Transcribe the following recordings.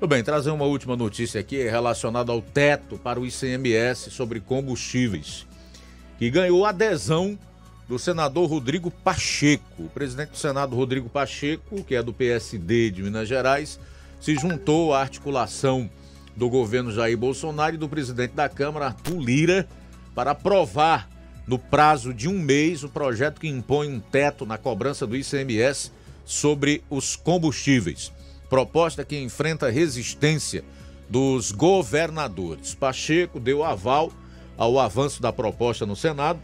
Tudo bem, trazer uma última notícia aqui relacionada ao teto para o ICMS sobre combustíveis, que ganhou adesão do senador Rodrigo Pacheco. O presidente do Senado, Rodrigo Pacheco, que é do PSD de Minas Gerais, se juntou à articulação do governo Jair Bolsonaro e do presidente da Câmara, Arthur Lira, para aprovar no prazo de um mês o projeto que impõe um teto na cobrança do ICMS sobre os combustíveis. Proposta que enfrenta resistência dos governadores. Pacheco deu aval ao avanço da proposta no Senado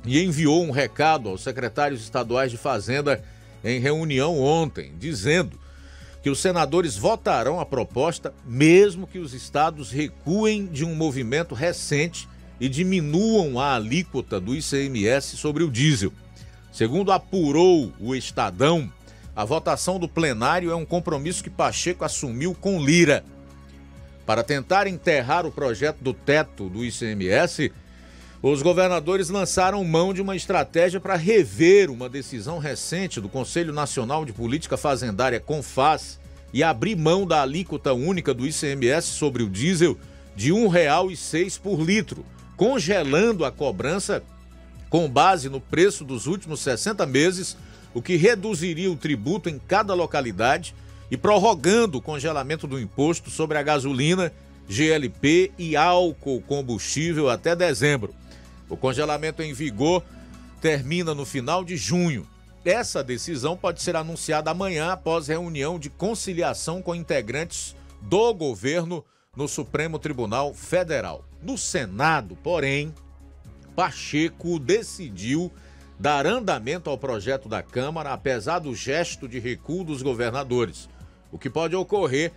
e enviou um recado aos secretários estaduais de Fazenda em reunião ontem, dizendo que os senadores votarão a proposta mesmo que os estados recuem de um movimento recente e diminuam a alíquota do ICMS sobre o diesel. Segundo apurou o Estadão, a votação do plenário é um compromisso que Pacheco assumiu com Lira. Para tentar enterrar o projeto do teto do ICMS, os governadores lançaram mão de uma estratégia para rever uma decisão recente do Conselho Nacional de Política Fazendária, CONFAS, e abrir mão da alíquota única do ICMS sobre o diesel de R$ 1,06 por litro, congelando a cobrança com base no preço dos últimos 60 meses, o que reduziria o tributo em cada localidade e prorrogando o congelamento do imposto sobre a gasolina, GLP e álcool combustível até dezembro. O congelamento em vigor termina no final de junho. Essa decisão pode ser anunciada amanhã após reunião de conciliação com integrantes do governo no Supremo Tribunal Federal. No Senado, porém, Pacheco decidiu dar andamento ao projeto da Câmara, apesar do gesto de recuo dos governadores. O que pode ocorrer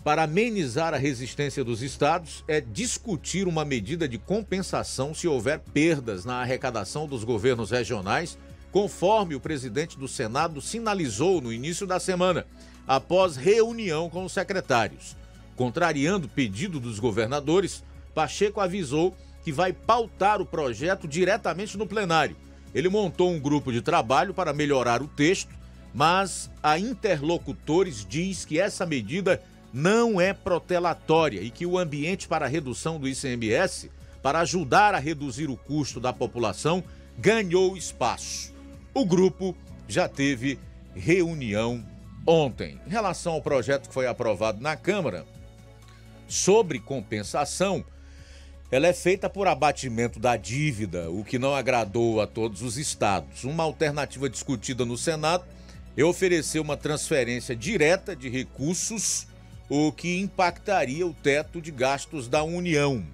para amenizar a resistência dos estados é discutir uma medida de compensação se houver perdas na arrecadação dos governos regionais, conforme o presidente do Senado sinalizou no início da semana, após reunião com os secretários. Contrariando o pedido dos governadores, Pacheco avisou que vai pautar o projeto diretamente no plenário. Ele montou um grupo de trabalho para melhorar o texto, mas a interlocutores diz que essa medida não é protelatória e que o ambiente para a redução do ICMS, para ajudar a reduzir o custo da população, ganhou espaço. O grupo já teve reunião ontem. Em relação ao projeto que foi aprovado na Câmara, sobre compensação, ela é feita por abatimento da dívida, o que não agradou a todos os estados. Uma alternativa discutida no Senado é oferecer uma transferência direta de recursos, o que impactaria o teto de gastos da União.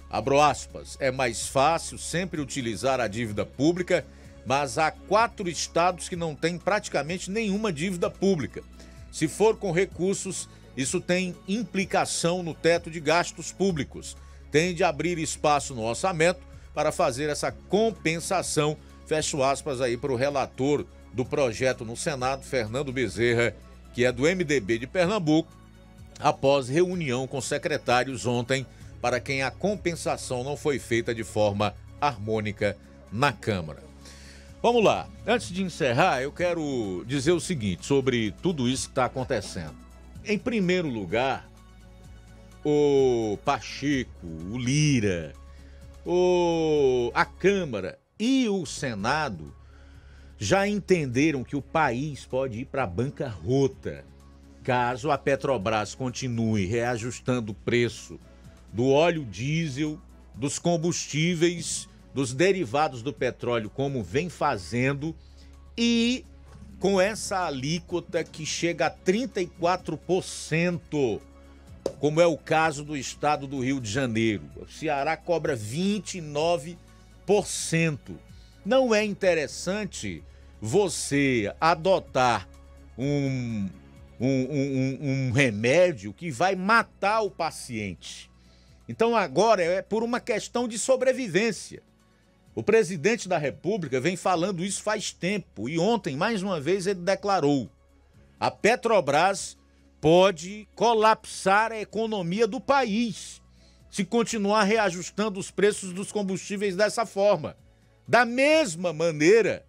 Abro aspas, é mais fácil sempre utilizar a dívida pública, mas há 4 estados que não têm praticamente nenhuma dívida pública. Se for com recursos, isso tem implicação no teto de gastos públicos. Tem de abrir espaço no orçamento para fazer essa compensação, fecho aspas aí para o relator do projeto no Senado, Fernando Bezerra, que é do MDB de Pernambuco, após reunião com secretários ontem, para quem a compensação não foi feita de forma harmônica na Câmara. Vamos lá, antes de encerrar, eu quero dizer o seguinte sobre tudo isso que está acontecendo. Em primeiro lugar, o Pacheco, o Lira, a Câmara e o Senado já entenderam que o país pode ir para a bancarrota caso a Petrobras continue reajustando o preço do óleo diesel, dos combustíveis, dos derivados do petróleo, como vem fazendo, e com essa alíquota que chega a 34%, como é o caso do estado do Rio de Janeiro. O Ceará cobra 29%. Não é interessante você adotar um remédio que vai matar o paciente. Então agora é por uma questão de sobrevivência. O presidente da República vem falando isso faz tempo e ontem, mais uma vez, ele declarou: a Petrobras pode colapsar a economia do país se continuar reajustando os preços dos combustíveis dessa forma. Da mesma maneira,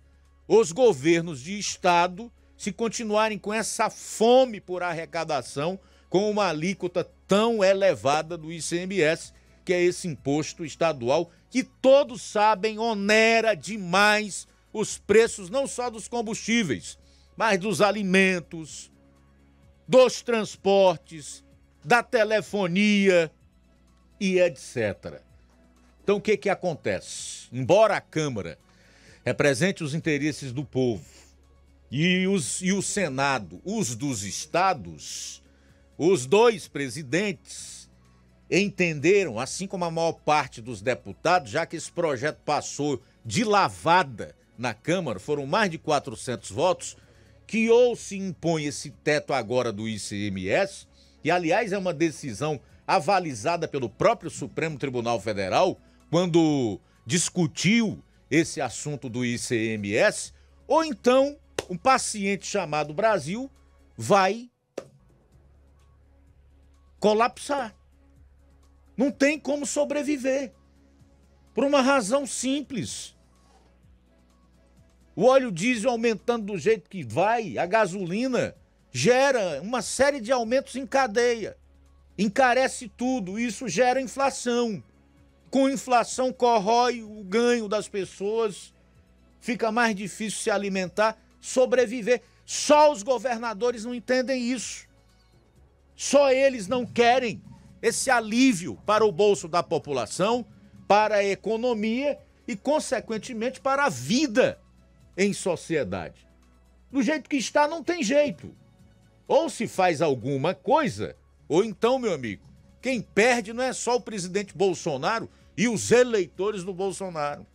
os governos de estado, se continuarem com essa fome por arrecadação, com uma alíquota tão elevada do ICMS, que é esse imposto estadual que todos sabem onera demais os preços não só dos combustíveis, mas dos alimentos, dos transportes, da telefonia e etc. Então o que acontece? Embora a Câmara represente os interesses do povo e o Senado os dos estados, os dois presidentes entenderam, assim como a maior parte dos deputados, já que esse projeto passou de lavada na Câmara, foram mais de 400 votos, que ou se impõe esse teto agora do ICMS, e aliás é uma decisão avalizada pelo próprio Supremo Tribunal Federal, quando discutiu esse assunto do ICMS, ou então um paciente chamado Brasil vai colapsar. Não tem como sobreviver. Por uma razão simples. O óleo diesel aumentando do jeito que vai, a gasolina gera uma série de aumentos em cadeia. Encarece tudo, isso gera inflação. Com inflação corrói o ganho das pessoas, fica mais difícil se alimentar, sobreviver. Só os governadores não entendem isso. Só eles não querem esse alívio para o bolso da população, para a economia e, consequentemente, para a vida em sociedade. Do jeito que está, não tem jeito. Ou se faz alguma coisa, ou então, meu amigo, quem perde não é só o presidente Bolsonaro e os eleitores do Bolsonaro,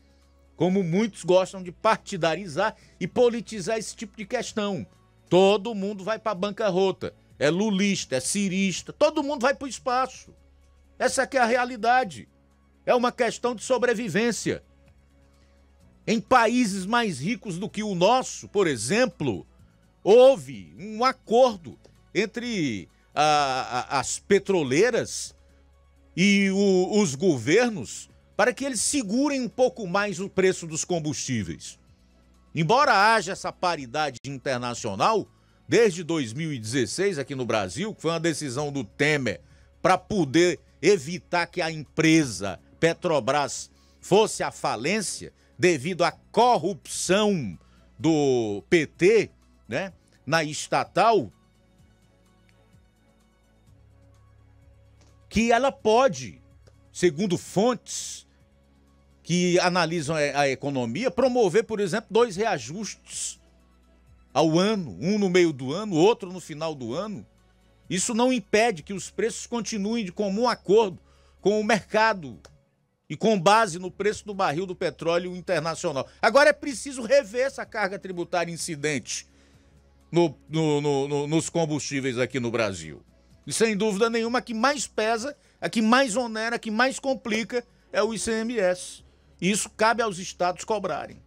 como muitos gostam de partidarizar e politizar esse tipo de questão. Todo mundo vai para a bancarrota. É lulista, é cirista, todo mundo vai para o espaço. Essa que é a realidade. É uma questão de sobrevivência. Em países mais ricos do que o nosso, por exemplo, houve um acordo entre as petroleiras e os governos para que eles segurem um pouco mais o preço dos combustíveis. Embora haja essa paridade internacional, desde 2016 aqui no Brasil, que foi uma decisão do Temer para poder evitar que a empresa Petrobras fosse à falência devido à corrupção do PT, né, na estatal, que ela pode, segundo fontes que analisam a economia, promover, por exemplo, 2 reajustes ao ano, um no meio do ano, outro no final do ano. Isso não impede que os preços continuem de comum acordo com o mercado e com base no preço do barril do petróleo internacional. Agora é preciso rever essa carga tributária incidente nos combustíveis aqui no Brasil. E sem dúvida nenhuma, a que mais pesa, a que mais onera, a que mais complica é o ICMS. E isso cabe aos estados cobrarem.